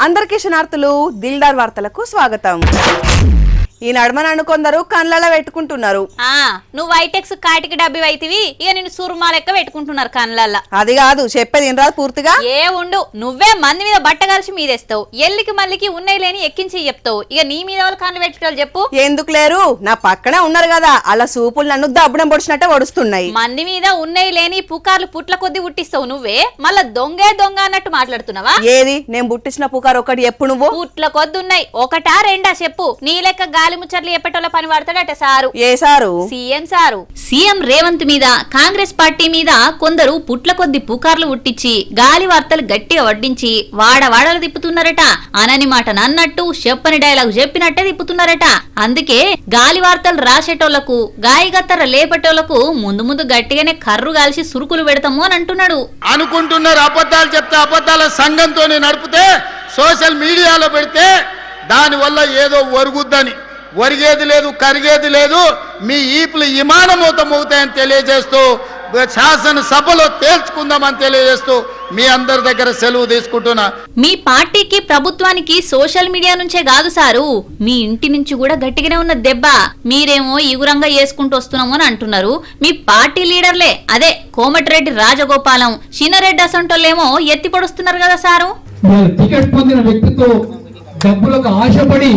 అందరికీ శనార్థులు దిల్దార్ వార్తలకు స్వాగతం. ఈ నడమనన్ను కొందరు కళ్ళలా పెట్టుకుంటున్నారు. నువ్వు వైటెక్స్ కాటికి డబ్బి వైతివి, ఇక నిన్ను సురుమా లెక్క పెట్టుకుంటున్నారు కళ్ళల్లా. అది కాదు చెప్పేది ఏం రాదు పూర్తిగా. ఏ ఉండు, నువ్వే మంది మీద బట్ట కలిసి మీదేస్తావు, ఎల్లికి మల్లికి ఉన్నాయి లేని ఎక్కించి చెప్తావు. ఇక నీ మీద వాళ్ళు కళ్ళు పెట్టుకోవాలి చెప్పు. ఎందుకు లేరు, నా పక్కనే ఉన్నారు కదా, అలా సూపులు నన్ను దబ్బడం పొడిచినట్టే ఒడుస్తున్నాయి. మంది మీద ఉన్నాయి లేని పుకార్లు పుట్ల కొద్ది పుట్టిస్తావు నువ్వే, మళ్ళా దొంగే దొంగ అన్నట్టు మాట్లాడుతున్నావా? ఏది నేను పుట్టించిన పుకారు ఒకటి ఎప్పుడు నువ్వు? పుట్ల కొద్ది ఉన్నాయి, ఒకటా రెండా చెప్పు. నీ లెక్క గాలి ముచ్చట్లు ఎప్పటోళ్ళ పని పడతాడట సారు. ఏ sir? CM sir. CM Revanth మీద కాంగ్రెస్ పార్టీ మీద కొందరు పుట్ల కొద్ది పుకార్లు పుట్టించి గాలి వార్తలు గట్టిగా వడ్డించి వాడవాడలు తిప్పుతున్నారట. అనని మాట నన్నట్టు చెప్పని డైలాగ్ చెప్పినట్టే తిప్పుతున్నారట. అందుకే గాలి వార్తలు రాసేటోళ్లకు గాయగత్తర లేపటోళ్లకు ముందు ముందు గట్టిగానే కర్రు గాల్చి సురుకులు పెడతాము అని అంటున్నాడు. అనుకుంటున్నారు అబద్ధాలు చెప్తే అబద్ధాల సంఘంతో నడిపితే సోషల్ మీడియాలో పెడితే దానివల్ల ఏదో ఒరుగుద్దని. ఒరిగేది లేదు, కరిగేది లేదు, మీ ఈపులు విమానమూతం అవుతాయని తెలియజేస్తూ శాసనసభలో తేల్చుకుందామని తెలియజేస్తూ మీ అందరి దగ్గర సెలవు తీసుకుంటున్నా. మీ పార్టీకి ప్రభుత్వానికి సోషల్ మీడియా నుంచే కాదు సారు, మీ ఇంటి నుంచి కూడా గట్టిగానే ఉన్న దెబ్బ. మీరేమో ఈగురంగా చేసుకుంటూ వస్తున్నాము అని అంటున్నారు. మీ పార్టీ లీడర్లే అదే కోమటిరెడ్డి రాజగోపాలం, చిన్నరెడ్డి అసంటోళ్ళేమో ఎత్తి పొడుస్తున్నారు కదా సారు. టికెట్ పొందిన వ్యక్తితో డబ్బులకు ఆశపడి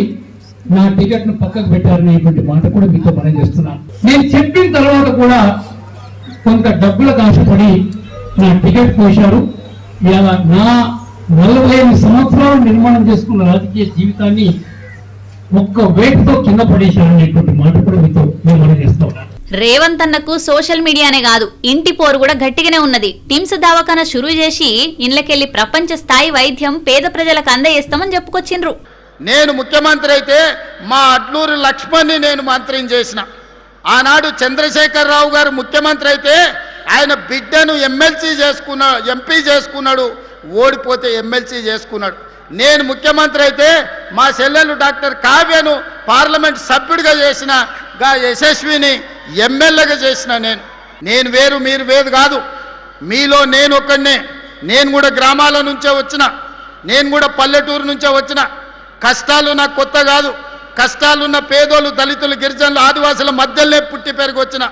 నా టికెట్ ను పక్కకు పెట్టారనేటువంటి మాట కూడా మీతో మనం చేస్తున్నాను. నేను చెప్పిన తర్వాత కూడా కొంత డబ్బులకు ఆశపడి నా టికెట్ పోశారు. ఇలా నా 45 సంవత్సరాలు నిర్మాణం చేసుకున్న రాజకీయ జీవితాన్ని ఒక్క వేటుతో కింద పడేశారనేటువంటి మాట కూడా మీతో మేము మనం చేస్తాం. రేవంత్ అన్నకు సోషల్ మీడియానే కాదు, ఇంటి పోరు కూడా గట్టిగానే ఉన్నది. టిమ్స్ దవాఖానా షురూ చేసి ఇండ్లకెళ్లి ప్రపంచ స్థాయి వైద్యం పేద ప్రజలకు అందజేస్తామని చెప్పుకొచ్చిండ్రు. నేను ముఖ్యమంత్రి అయితే మా అడ్లూరు లక్ష్మణ్ని నేను మంత్రిని చేసిన. ఆనాడు చంద్రశేఖరరావు గారు ముఖ్యమంత్రి అయితే ఆయన బిడ్డను ఎంపీ చేసుకున్నాడు, ఓడిపోతే ఎమ్మెల్సీ చేసుకున్నాడు. నేను ముఖ్యమంత్రి అయితే మా చెల్లెలు డాక్టర్ కావ్యను పార్లమెంట్ సభ్యుడిగా చేసిన, యశస్విని ఎమ్మెల్యేగా చేసిన. నేను వేరు మీరు వేరు కాదు, మీలో నేను ఒక్కడనే. నేను కూడా గ్రామాల నుంచే వచ్చిన, నేను కూడా పల్లెటూరు నుంచే వచ్చిన. కష్టాలు నాకు కొత్త కాదు. కష్టాలున్న పేదోళ్ళు, దళితులు, గిరిజనులు, ఆదివాసుల మధ్యలోనే పుట్టి పెరిగి వచ్చిన.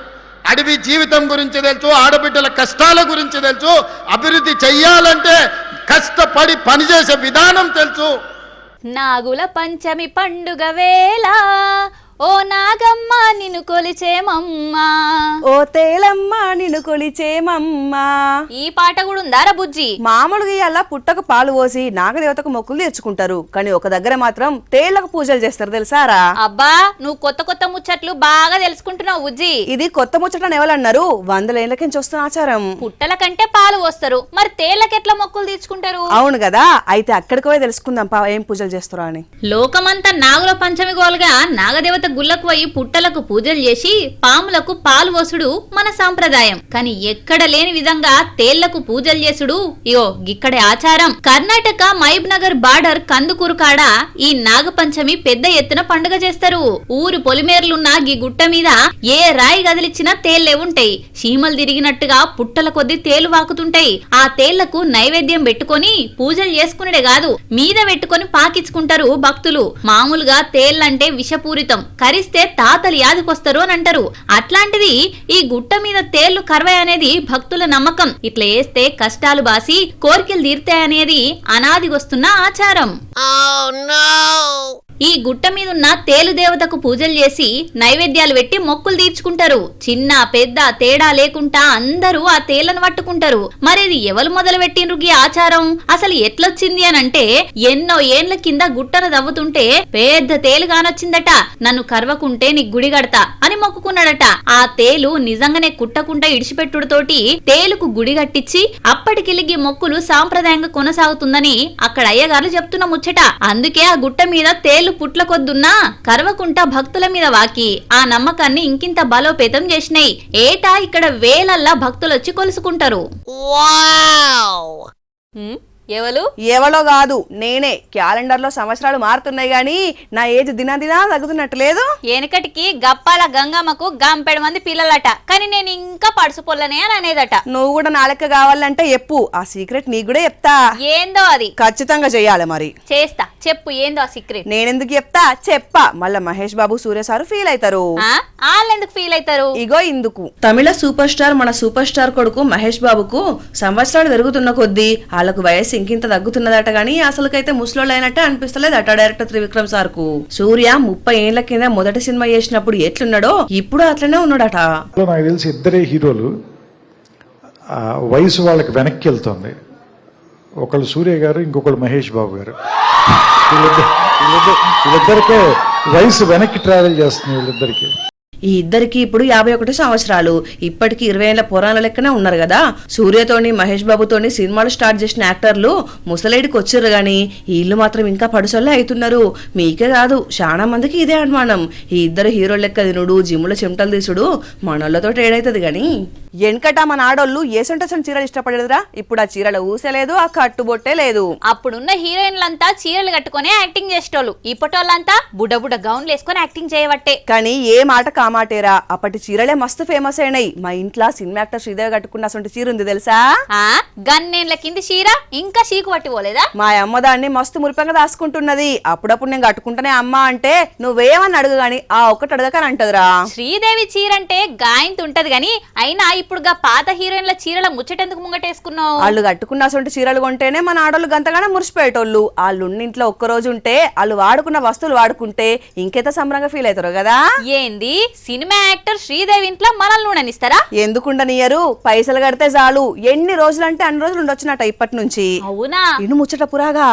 అడవి జీవితం గురించి తెలుసు, ఆడబిడ్డల కష్టాల గురించి తెలుసు, అభివృద్ధి చెయ్యాలంటే కష్టపడి పనిచేసే విధానం తెలుసు. నాగుల పంచమి పండుగ వేళ ఓ నాగమ్మ నిన్ను కొలిచేమమ్మా, ఓ తేలమ్మ నిన్ను కొలిచేమమ్మా. ఈ పాట కూడా ఉందారా బుజ్జి? మామూలుగా ఇయ్యాల పుట్టకు పాలు పోసి నాగదేవతకు మొక్కులు తెచ్చుకుంటారు, కానీ ఒక దగ్గర మాత్రం తేళ్లకు పూజలు చేస్తారు తెలుసారా? అబ్బా, నువ్వు కొత్త కొత్త ముచ్చట్లు బాగా తెలుసుకుంటున్నావు బుజ్జి. ఇది కొత్త ముచ్చటని ఎవరన్నారు? 100 ఏళ్లకించి వస్తున్న ఆచారం. పుట్టల కంటే పాలు పోస్తారు, మరి తేళ్లకెట్లా మొక్కులు తీర్చుకుంటారు? అవును కదా, అయితే అక్కడికి పోయి తెలుసుకుందాం ఏం పూజలు చేస్తారో అని. లోకమంతా నాగుల పంచమి గోలుగా నాగదేవత గుళ్ళకు పోయి పుట్టలకు పూజలు చేసి పాములకు పాలు పోసుడు మన సాంప్రదాయం. కానీ ఎక్కడ లేని విధంగా తేళ్లకు పూజలు చేసుడు ఇయో గిక్కడే ఆచారం. కర్ణాటక మహబూబ్ నగర్ బార్డర్ కందుకూరు కాడ ఈ నాగపంచమి పెద్ద ఎత్తున పండుగ చేస్తారు. ఊరు పొలిమేర్లున్న గీ గుట్ట మీద ఏ రాయి గదిలిచ్చినా తేళ్లే ఉంటాయి. చీమలు తిరిగినట్టుగా పుట్టల కొద్ది తేలు వాకుతుంటాయి. ఆ తేళ్లకు నైవేద్యం పెట్టుకొని పూజలు చేసుకునేదే కాదు, మీద పెట్టుకొని పాకించుకుంటారు భక్తులు. మామూలుగా తేళ్లంటే విషపూరితం, కరిస్తే తాతలు యాదికొస్తారు అని అంటారు. అట్లాంటిది ఈ గుట్ట మీద తేళ్లు కరవాయి అనేది భక్తుల నమ్మకం. ఇట్లా వేస్తే కష్టాలు బాసి కోరికలు తీర్తాయనేది అనాదిగొస్తున్న ఆచారం. ఈ గుట్ట మీదున్న తేలు దేవతకు పూజలు చేసి నైవేద్యాలు పెట్టి మొక్కులు తీర్చుకుంటారు. చిన్న పెద్ద తేడా లేకుండా అందరూ ఆ తేళ్లను పట్టుకుంటారు. మరి ఇది ఎవరు మొదలు పెట్టిండ్రు ఈ ఆచారం? అసలు ఎట్లొచ్చింది అని అంటే, ఎన్నో ఏండ్ల కింద గుట్టను దవ్వుతుంటే పెద్ద తేలు కానొచ్చిందట. నన్ను కర్వకుంటే నీ గుడి గడతా అని మొక్కుకున్నాడట. ఆ తేలు నిజంగానే కుట్టకుండా ఇడిచిపెట్టుడుతోటి తేలుకు గుడి కట్టించి అప్పటికిలిగి మొక్కులు సాంప్రదాయంగా కొనసాగుతుందని అక్కడ అయ్యగారులు చెప్తున్న ముచ్చట. అందుకే ఆ గుట్ట మీద తేలు పుట్ల కొద్దున్నా కరవకుంట భక్తుల మీద వాకి ఆ నమ్మకాన్ని ఇంకింత బలోపేతం చేసినాయి. ఏటా ఇక్కడ వేలల్లా భక్తులొచ్చి కొలుసుకుంటారు. ఎవలు ఎవలో కాదు నేనే. క్యాలెండర్ లో సంవత్సరాలు మారుతున్నాయి గాని నా ఏజ్ దినా తగ్గుతున్నట్టు లేదు. వెనకటికి గప్పాల గంగమ్మకు గంపెడు మంది పిల్లలట, కానీ నేను ఇంకా పడుచుపోల్లనే అని అనేదట. నువ్వు కూడా నా లెక్క కావాలంటే చెప్పు, ఆ సీక్రెట్ నీకు కూడా చెప్తా. ఏందో అది ఖచ్చితంగా చెయ్యాలి మరి. చేస్తా, చెప్పు ఏందో ఆ సీక్రెట్. నేనెందుకు చెప్తా, చెప్పా మళ్ళా మహేష్ బాబు సూర్య సారు ఫీల్ అవుతారు. వాళ్ళు ఎందుకు ఫీల్ అవుతారు? ఇగో ఇందుకు. తమిళ సూపర్ స్టార్ మన సూపర్ స్టార్ కొడుకు మహేష్ బాబుకు సంవత్సరాలు పెరుగుతున్న కొద్దీ వాళ్ళకు వయసు ఇంకింత తగ్గుతున్నదట గానీ అసలుకైతే ముసలోళ్ళు అయినట్టే అనిపిస్తలేదట డైరెక్టర్ త్రివిక్రమ్ సార్ కు. సూర్య 30 ఏళ్ల కింద మొదటి సినిమా చేసినప్పుడు ఎట్లున్నాడో ఇప్పుడు అట్లనే ఉన్నాడట. నాకు తెలిసి ఇద్దరే హీరోలు వయసు వాళ్ళకి వెనక్కి వెళ్తుంది. ఒకళ్ళు సూర్య గారు, ఇంకొకళ్ళు మహేష్ బాబు గారు. వీళ్ళిద్దరికే వయసు వెనక్కి ట్రావెల్ చేస్తుంది వీళ్ళిద్దరికి. ఈ ఇద్దరికి ఇప్పుడు 51 సంవత్సరాలు. ఇప్పటికి 20 ఏళ్ల పురాణాల లెక్కనే ఉన్నారు కదా. సూర్యతోని మహేష్ బాబుతోని సినిమాలు స్టార్ట్ చేసిన యాక్టర్లు ముసలేడికి వచ్చారు గాని వీళ్ళు మాత్రం ఇంకా పడుసొల్లే అవుతున్నారు. మీకే కాదు చాలా మందికి ఇదే అనుమానం. ఈ ఇద్దరు హీరో లెక్క తినుడు, జిమ్ముల చెమటలు తీసుడు మనోళ్ళతో ఏడైతుంది గాని. వెనకట మన ఆడోళ్ళు ఏసంటసంట చీరలు ఇష్టపడేదిరా. ఇప్పుడు ఆ చీరల ఊసలేదు, ఆ కట్టుబొట్టే లేదు. అప్పుడున్న హీరోయిన్లంతా చీరలు కట్టుకునే యాక్టింగ్ చేసేటోళ్ళు. ఇప్పటోళ్ళంతా బుడ్డ గౌన్లు వేసుకొని యాక్టింగ్ చేయబట్టే. కానీ ఏ మాట కామాటేరా, అప్పటి చీరలే మస్తు ఫేమస్ అయినాయి. మా ఇంట్లో సినిమా యాక్టర్ శ్రీదేవి కట్టుకున్న అసలు చీర ఉంది తెలుసా? గన్నేళ్ల కింది చీర ఇంకా చీకు పట్టిపోలేదా? మా అమ్మ దాన్ని మస్తు మురిపంగా దాసుకుంటున్నది. అప్పుడప్పుడు నేను కట్టుకుంటానే అమ్మ అంటే నువ్వేమని అడుగు గాని ఆ ఒక్కటి అడగకని అంటదిరా. శ్రీదేవి చీర అంటే గాయంత ఉంటది గాని అయినా ఇప్పుడు పాత హీరోయిన్ల చీరల ముచ్చటెందుకు ముంగటేసుకున్నావు? వాళ్ళు కట్టుకున్న అసలు చీరలు కొంటేనే మన ఆడోళ్ళు గంతగానే మురిసిపోయేటోళ్ళు. వాళ్ళు ఇంట్లో ఒక్కరోజు ఉంటే వాళ్ళు వాడుకున్న వస్తువులు వాడుకుంటే ఇంకెంత సంబరంగా ఫీల్ అవుతారు కదా. ఏంది సినిమా యాక్టర్ శ్రీదేవి ఇంట్లో మనల్ని ఉండనిస్తారా? ఎందుకుండనియరు, పైసలు కడితే చాలు. ఎన్ని రోజులంటే అన్ని రోజులు ఉండొచ్చునట ఇప్పటి నుంచి. అవునా? ఇను ముచ్చట పురాగా.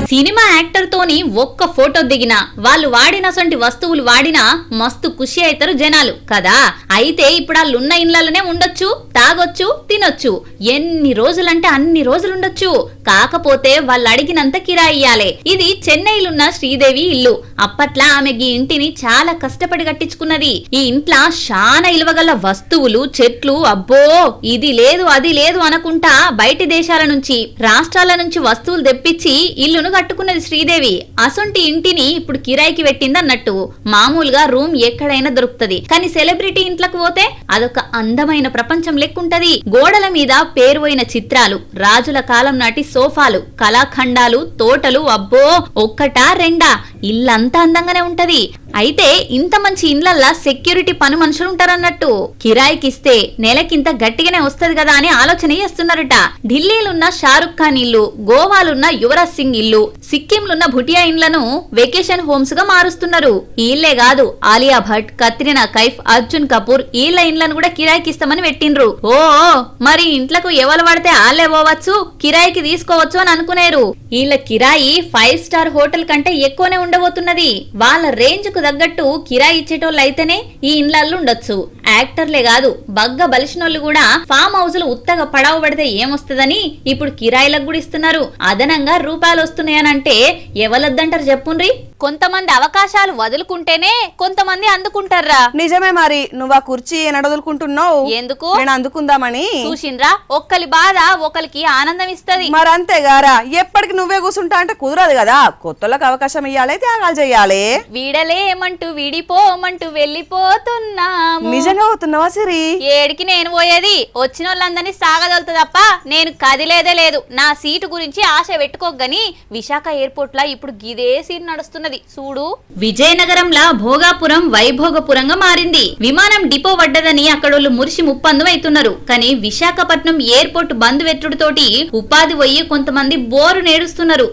సినిమా యాక్టర్ తోని ఒక్క ఫోటో దిగినా, వాళ్ళు వాడినసంటి వస్తువులు వాడినా మస్తు ఖుషి అవుతారు జనాలు కదా. అయితే ఇప్పుడు వాళ్ళు ఉన్న ఇళ్లలోనే ఉండొచ్చు, తాగొచ్చు, తినొచ్చు. ఎన్ని రోజులంటే అన్ని రోజులు ఉండొచ్చు. కాకపోతే వాళ్ళు అడిగినంత కిరాయి ఇయ్యాలే. ఇది చెన్నైలున్న శ్రీదేవి ఇల్లు. అప్పట్లా ఆమె ఈ ఇంటిని చాలా కష్టపడి కట్టించుకున్నది. ఈ ఇంట్లో చాలా ఇలువగల వస్తువులు, చెట్లు, అబ్బో ఇది లేదు అది లేదు అనుకుంటా బయటి దేశాల నుంచి, రాష్ట్రాల నుంచి వస్తువులు తెప్పించి ఇల్లును కట్టుకున్నది శ్రీదేవి. అసొంటి ఇంటిని ఇప్పుడు కిరాయికి పెట్టిందన్నట్టు. మామూలుగా రూమ్ ఎక్కడైనా దొరుకుతది, కానీ సెలబ్రిటీ ఇంట్లోకి పోతే అదొక అందమైన ప్రపంచం లెక్కుంటది. గోడల మీద పేరుపోయిన చిత్రాలు, రాజుల కాలం నాటి సోఫాలు, కళాఖండాలు, తోటలు, అబ్బో ఒక్కటా రెండా ఇల్లంతా అందంగానే ఉంటది. అయితే ఇంత మంచి ఇండ్లల్లా సెక్యూరిటీ పని మనుషులు ఉంటారన్నట్టు. కిరాయికిస్తే నెలకింత గట్టిగానే వస్తది కదా అని ఆలోచన చేస్తున్నారట. ఢిల్లీలున్న షారుఖ్ ఖాన్ ఇల్లు, గోవాలున్న యువరాజ్ సింగ్ ఇల్లు, సిక్కింలున్న భుటియా ఇండ్లను వెకేషన్ హోమ్స్ గా మారుస్తున్నారు. ఇళ్లే కాదు, ఆలియా భట్, కత్రినా కైఫ్, అర్జున్ కపూర్ ఇళ్ల ఇండ్లను కూడా కిరాయికిస్తామని పెట్టిండ్రు. ఓ మరి ఇంట్లకు ఎవరు పడితే ఆళ్లే పోవచ్చు, కిరాయికి తీసుకోవచ్చు అని అనుకునేరు. వీళ్ళ కిరాయి 5 స్టార్ హోటల్ కంటే ఎక్కువనే ఉండబోతున్నది. వాళ్ళ రేంజ్ కు తగ్గట్టు కిరాయి ఇచ్చేటోళ్ళు అయితేనే ఈ ఇండ్లల్లో ఉండొచ్చు. యాక్టర్లే కాదు, బగ్గ బలిసినోళ్ళు కూడా ఫామ్ హౌస్లు ఉత్తగా పడవ పడితే ఏమొస్తుందని ఇప్పుడు కిరాయిలకు కూడా ఇస్తున్నారు. అదనంగా రూపాయలు వస్తున్నాయనంటే ఎవలొద్దంటారు చెప్పుండ్రి. కొంతమంది అవకాశాలు వదులుకుంటేనే కొంతమంది అందుకుంటారా. నిజమే మరి. నువ్వు ఆ కుర్చీ నడదులుకుంటున్నావు ఎందుకు? నేను అందుకుందామని. చూసిండ్రా, ఒక్కలి బాధ ఒకరికి ఆనందం ఇస్తది. మరి అంతేగారా, ఎప్పటికి నువ్వే కూర్చుంటా అంటే కుదరదు కదా. కొత్తలకు అవకాశం ఇవ్వాలి, త్యాగాలు చెయ్యాలి. వీడలేమంటూ విడిపోమంటూ వెళ్ళిపోతున్నాము. నిజంగా పోతున్నావా సిరి? ఏడికి నేను పోయేది, వచ్చిన వాళ్ళందరినీ సాగదలుతా తప్ప నేను కదిలేదే లేదు. నా సీటు గురించి ఆశ పెట్టుకోగని విశాఖ ఎయిర్పోర్ట్ లా ఇప్పుడు గిదే సీట్ నడుస్తున్నది చూడు. విజయనగరంలా భోగాపురం వైభోగపురంగా మారింది. విమానం డిపో పడ్డదని అక్కడోళ్ళు మురిసి ముప్పందు అవుతున్నారు. కానీ విశాఖపట్నం ఎయిర్పోర్ట్ బంద్ వెట్టుడుతోటి ఉపాధి పోయి కొంతమంది బోరు నేడుస్తున్నారు.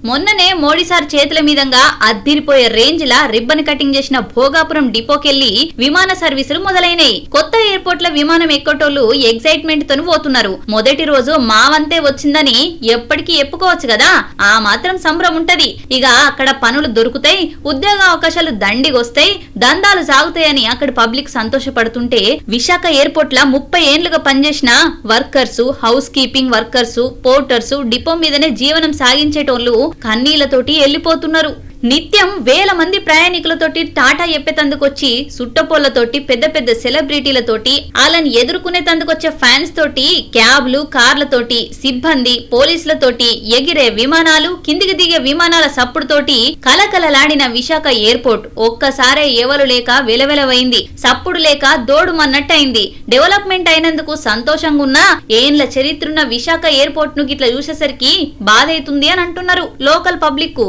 మొన్ననే మోడీ సార్ చేతుల మీదంగా అద్దిరిపోయే రేంజ్ లా రిబ్బన్ కటింగ్ చేసిన భోగాపురం డిపోకెళ్లి విమాన సర్వీసులు మొదలైనయి. కొత్త ఎయిర్పోర్ట్ ల విమానం ఎక్కేటోళ్లు ఎగ్జైట్మెంట్ తోని పోతున్నారు. మొదటి రోజు మావంతే వచ్చిందని ఎప్పటికీ చెప్పుకోవచ్చు కదా, ఆ మాత్రం సంబరం ఉంటది. ఇక అక్కడ పనులు దొరుకుతాయి, ఉద్యోగ అవకాశాలు దండిగొస్తాయి, దందాలు సాగుతాయని అక్కడ పబ్లిక్ సంతోషపడుతుంటే విశాఖ ఎయిర్పోర్ట్ లా 30 ఏండ్లుగా పనిచేసిన workers, house keeping workers, porters, depot మీదనే జీవనం సాగించేటోళ్లు కన్నీళ్లతోటి వెళ్లిపోతున్నారు. నిత్యం వేల మంది ప్రయాణికులతోటి టాటా చెప్పేతందుకొచ్చి సుట్టపోళ్లతోటి పెద్ద పెద్ద సెలబ్రిటీలతోటి వాళ్ళని ఎదుర్కొనేతందుకొచ్చే ఫ్యాన్స్ తోటి క్యాబ్లు, కార్లతోటి, సిబ్బంది, పోలీసులతోటి, ఎగిరే విమానాలు, కిందికి దిగే విమానాల సప్పుడుతోటి కలకలలాడిన విశాఖ ఎయిర్పోర్ట్ ఒక్కసారే ఎవరు లేక వెలవెలవైంది. సప్పుడు లేక దోడుమన్నట్టయింది. డెవలప్మెంట్ అయినందుకు సంతోషంగా ఉన్నా ఏండ్ల చరిత్రున్న విశాఖ ఎయిర్పోర్ట్ ను గిట్ల చూసేసరికి బాధ అవుతుంది అని అంటున్నారు local public.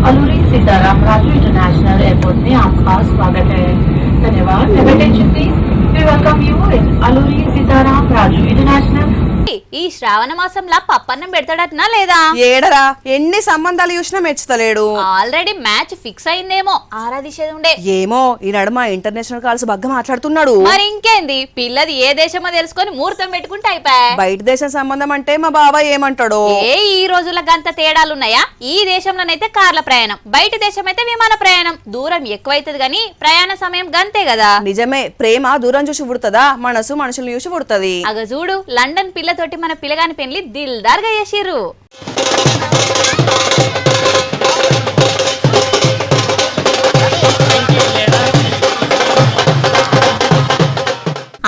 Alluri Sitaram Raju international airport में आपका स्वागत है. धन्यवाद. Attention please. We welcome you in Alluri Sitaram Raju international. ఈ శ్రావణ మాసంలో పప్పన్నం పెడతాడటనా లేదా? ఏడరా, ఎన్ని సంబంధాలు చూసినా మెచ్చుతలేడు. ఆల్రెడీ మ్యాచ్ ఫిక్స్ అయిందేమో, ఆరాధించేది ఉండే. ఏమో ఈ నడుమ ఇంటర్నేషనల్ కాల్స్ బగ్గ మాట్లాడుతున్నాడు. మరి ఇంకేంది, పిల్లది ఏ దేశమో తెలుసుకొని ముహూర్తం పెట్టుకుంటే అయిపోయా. బయట దేశం సంబంధం అంటే మా బాబాయ్ ఏమంటాడు? ఈ రోజుల గంత తేడాలున్నాయా? ఈ దేశంలోనైతే కార్ల ప్రయాణం, బయట దేశం అయితే విమాన ప్రయాణం. దూరం ఎక్కువైతుంది గానీ ప్రయాణ సమయం గంతే కదా. నిజమే, ప్రేమ దూరం చూసి పుడుతుందా, మనసు మనుషులు చూసి పుడుతుంది. అగ చూడు, లండన్ పిల్లతోటి మన పిల్లగాని పెళ్లి దిల్దార్గా చేసిర్రు.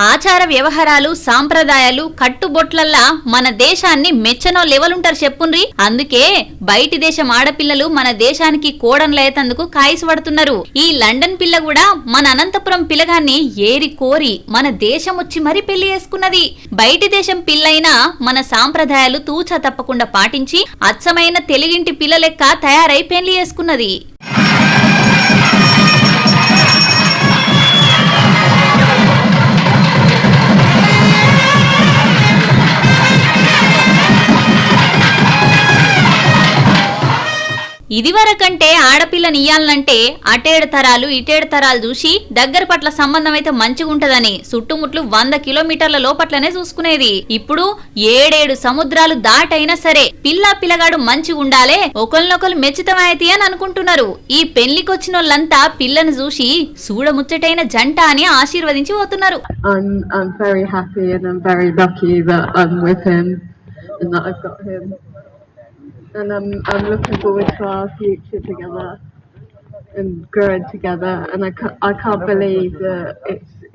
ఆచార వ్యవహారాలు, సాంప్రదాయాలు, కట్టుబొట్లల్లా మన దేశాన్ని మెచ్చనో లెవెలుంటారు చెప్పుండ్రి. అందుకే బయటి దేశం ఆడపిల్లలు మన దేశానికి కోడన్లయ్యేందుకు కాయసు పడుతున్నారు. ఈ లండన్ పిల్ల కూడా మన అనంతపురం పిల్లగాన్ని ఏరి కోరి మన దేశం వచ్చి మరీ పెళ్లి చేసుకున్నది. బయటి దేశం పిల్లైనా మన సాంప్రదాయాలు తూచా తప్పకుండా పాటించి అచ్చమైన తెలుగింటి పిల్ల లెక్క తయారై పెళ్లి చేసుకున్నది. ఇదివరకంటే ఆడపిల్లనియ్యాలంటే అటేడు తరాలు ఇటేడు తరాలు చూసి దగ్గర పట్ల సంబంధం అయితే మంచిగుంటదని చుట్టుముట్లు 100 కిలోమీటర్ల లోపట్లనే చూసుకునేది. ఇప్పుడు 7 సముద్రాలు దాటైనా సరే పిల్లగాడు మంచిగుండాలే, ఒకరినొకరు మెచ్చితమైతే అని అనుకుంటున్నారు. ఈ పెళ్లికొచ్చినోళ్ళంతా పిల్లను చూసి చూడముచ్చటైన జంట అని ఆశీర్వదించి పోతున్నారు. I'm very happy and I'm very lucky that I'm with him and that I've got him. And I'm looking forward to our future together and growing together. And I can't believe that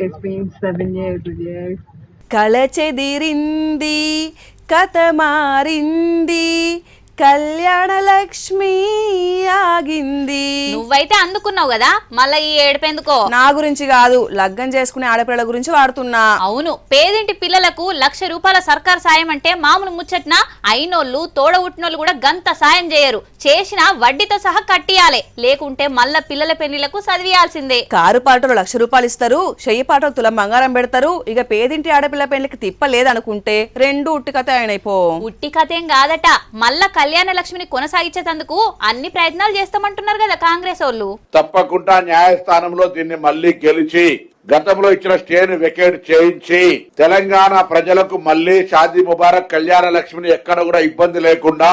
it's been 7 years with you. కళచెదిరింది, కథ మారింది, కళ్యాణ లక్ష్మి ఆగింది. నువ్వైతే అందుకున్నావు కదా, మళ్ళా ఈ ఏడుపెందుకో? నా గురించి కాదు, లగ్గం చేసుకునే ఆడపిల్లల గురించి వాడుతున్నా. అవును, పేదింటి పిల్లలకు ₹1,00,000 సర్కార్ సాయం అంటే మామూలు ముచ్చట్న. అయినోళ్ళు తోడవుట్టినోళ్ళు కూడా గంత సాయం చేయరు. చేసిన వడ్డీతో సహా కట్టియాలే, లేకుంటే మళ్ళా పిల్లల పెళ్లిలకు చదివియాల్సిందే. కారు పాటలు ₹1,00,000 ఇస్తారు, చెయ్యి పాటలు తులం బంగారం పెడతారు. ఇక పేదింటి ఆడపిల్ల పెళ్లికి తిప్పలేదనుకుంటే 2 ఉట్టి కథ అయినైపో. ఉట్టి కథేం కాదట, మళ్ళా కళ్యాణ లక్ష్మిని కొనసాగించేందుకు అన్ని ప్రయత్నాలు చేస్తామంటున్నారు కదా కాంగ్రెస్ వాళ్ళు. తప్పకుండా న్యాయస్థానంలో దీన్ని మళ్లీ గెలిచి గతంలో ఇచ్చిన స్టేను వెకేట్ చేయించి తెలంగాణ ప్రజలకు మళ్లీ షాదీ ముబారక్ కళ్యాణ లక్ష్మిని ఎక్కడ కూడా ఇబ్బంది లేకుండా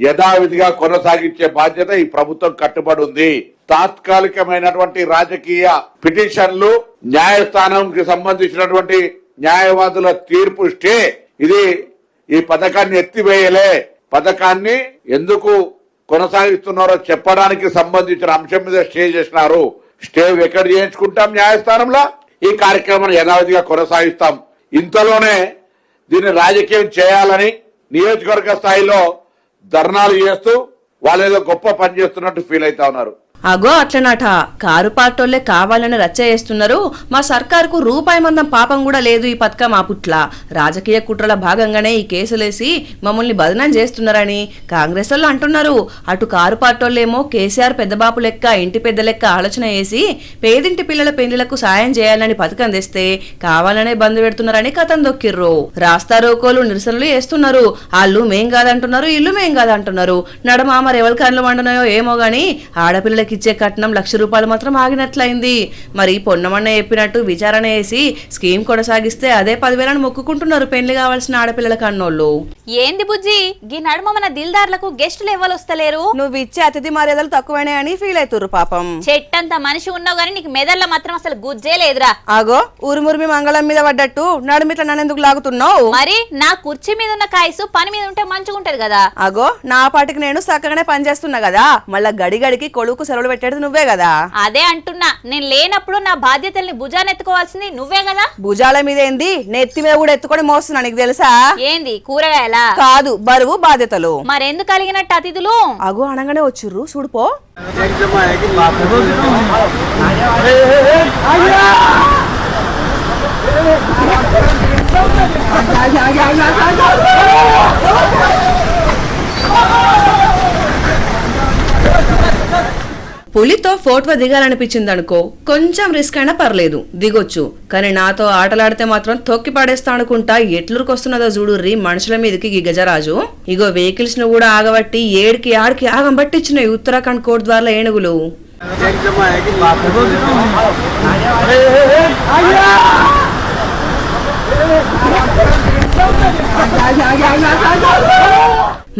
యథావిధిగా కొనసాగించే బాధ్యత ఈ ప్రభుత్వం కట్టుబడి ఉంది. తాత్కాలికమైనటువంటి రాజకీయ పిటిషన్లు, న్యాయస్థానంకి సంబంధించినటువంటి న్యాయవాదుల తీర్పు స్టే ఇది ఈ పథకాన్ని ఎత్తివేయలే. పథకాన్ని ఎందుకు కొనసాగిస్తున్నారో చెప్పడానికి సంబంధించిన అంశం మీద స్టే చేసినారు. స్టే వెకెట్ చేయించుకుంటాం న్యాయస్థానంలో, ఈ కార్యక్రమాన్ని యథావిధిగా కొనసాగిస్తాం. ఇంతలోనే దీన్ని రాజకీయం చేయాలని నియోజకవర్గ స్థాయిలో ధర్నాలు చేస్తూ వాళ్ళు ఏదో గొప్ప పని చేస్తున్నట్టు ఫీల్ అవుతా ఉన్నారు. అగో అట్లనట కారు పార్టోళ్లే కావాలని రచ్చ చేస్తున్నారు. మా సర్కారుకు రూపాయి మందం పాపం కూడా లేదు ఈ పథకం ఆపుట్ల. రాజకీయ కుట్రల భాగంగానే ఈ కేసులేసి మమ్మల్ని బదనాం చేస్తున్నారని కాంగ్రెస్ వాళ్ళు అంటున్నారు. అటు కారు పార్టోళ్లేమో కేసీఆర్ పెద్దబాపు లెక్క ఇంటి పెద్ద లెక్క ఆలోచన చేసి పేదింటి పిల్లల పెళ్లిళ్లకు సాయం చేయాలని పథకం తెస్తే కావాలనే బంద్ పెడుతున్నారని కథం దొక్కిర్రు. రాస్తా రోకోలు నిరసనలు చేస్తున్నారు. వాళ్ళు మేం కాదంటున్నారు, ఇల్లు మేం కాదంటున్నారు. నడమ మరి ఎవరి కళ్ళు వండున్నాయో ఏమో గాని ఆడపిల్లలకి ఇచ్చే కట్నం ₹1,00,000 మాత్రం ఆగినట్లయింది. మరి పొన్నమన్న చెప్పినట్టు విచారణ చేసి స్కీమ్ కొనసాగిస్తే అదే 10,000 మొక్కుకుంటున్నారు పెళ్లి కావాల్సిన ఆడపిల్లల కన్నోళ్ళు. ఏంది బుజ్జి గీ నడుమ మన దిల్దార్లకు గెస్టులు ఎవ్వలొస్తలేరు? నువ్వు ఇచ్చే అతిథి మర్యాదలు తక్కువనే అని ఫీల్ అవుతుర్రు పాపం. చెట్టంత మనిషి ఉన్నావు గానీ నీకు మెదళ్ళ మాత్రం అసలు గుజ్జే లేదురా. ఆగో ఊరుమురిమి మంగళం మీద పడ్డట్టు నడుమిట్ల నన్నెందుకు లాగుతున్నావు? మరి నా కుర్చీ మీద ఉన్న కాయసు పని మీద ఉంటే మంచిగుంటది కదా. అగో నా పాటికి నేను చక్కగానే పనిచేస్తున్నా కదా, మళ్ళా గడిగడికి కొడుకు సెలవులు పెట్టేది నువ్వే కదా. అదే అంటున్నా, నేను లేనప్పుడు నా బాధ్యతల్ని భుజాన్ని ఎత్తుకోవాల్సింది నువ్వే కదా. భుజాల మీద ఏంది, నెత్తి మీద కూడా ఎత్తుకొని మోస్తున్నా, నీకు తెలుసా? ఏంది కూరగాయలా? కాదు, బరువు బాధ్యతలు. మరెందుకు కలిగినట్టు అతిథులు? అగో అనగానే వచ్చిర్రు చూడుపో. పులితో ఫోటో దిగాలనిపించింది అనుకో, కొంచెం రిస్క్ అయినా పర్లేదు దిగొచ్చు. కానీ నాతో ఆటలాడితే మాత్రం తొక్కి పడేస్తా అనుకుంటా ఎట్లుకొస్తున్నదో చూడుర్రి మనుషుల మీదకి ఈ గజరాజు. ఇగో వెహికల్స్ ను కూడా ఆగబట్టి ఏడికి ఆడికి ఆగం పట్టించినాయి ఉత్తరాఖండ్ కోట్ ద్వారా ఏనుగులు.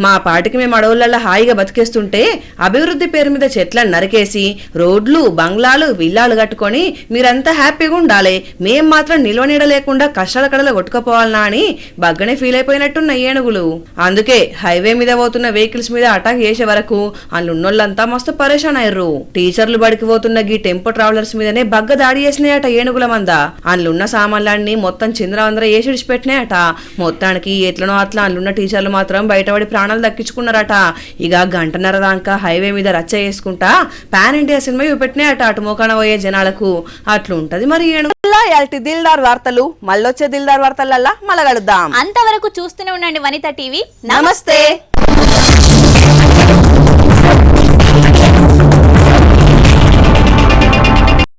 మా పాటికి మేము అడవులలో హాయిగా బతికేస్తుంటే అభివృద్ధి పేరు మీద చెట్లను నరికేసి రోడ్లు బంగ్లాలు విల్లాలు కట్టుకొని మీరంతా హ్యాపీగా ఉండాలి, మేం మాత్రం నిల్వ నీడ లేకుండా కష్టాల కడలో కొట్టుకుపోవాలనా అని బగ్గనే ఫీల్ అయిపోయినట్టున్న ఏనుగులు. అందుకే హైవే మీద పోతున్న వెహికల్స్ మీద అటాక్ చేసే వరకు అందున్నోళ్ళంతా మస్తు పరేషాన్ అయ్యారు. టీచర్లు బడికి పోతున్న గీ టెంపో ట్రావెలర్స్ మీదనే బగ్గ దాడి చేసినాయట ఏనుగుల మంద. అందులున్న సామాన్లన్నీ మొత్తం చింద్రవందర వేసి విడిచిపెట్టినాయట. మొత్తానికి ఎట్లనో అట్లా అందులున్న టీచర్లు మాత్రం బయటపడి ప్రాణాలు దక్కించుకున్నారట. ఇక 1.5 దాకా హైవే మీద రచ్చ చేసుకుంటా పాన్ ఇండియా సినిమా చూపెట్టినాయట అటు మోకాన పోయే జనాలకు. అట్లుంటది మరి ఏనుగులా ఇయాల్టి దిల్దార్ వార్తలు. మళ్ళొచ్చే దిల్దార్ వార్తలల్లా మళ్ళా కలుద్దాం. అంతవరకు చూస్తూనే ఉండండి వనిత టీవీ. నమస్తే.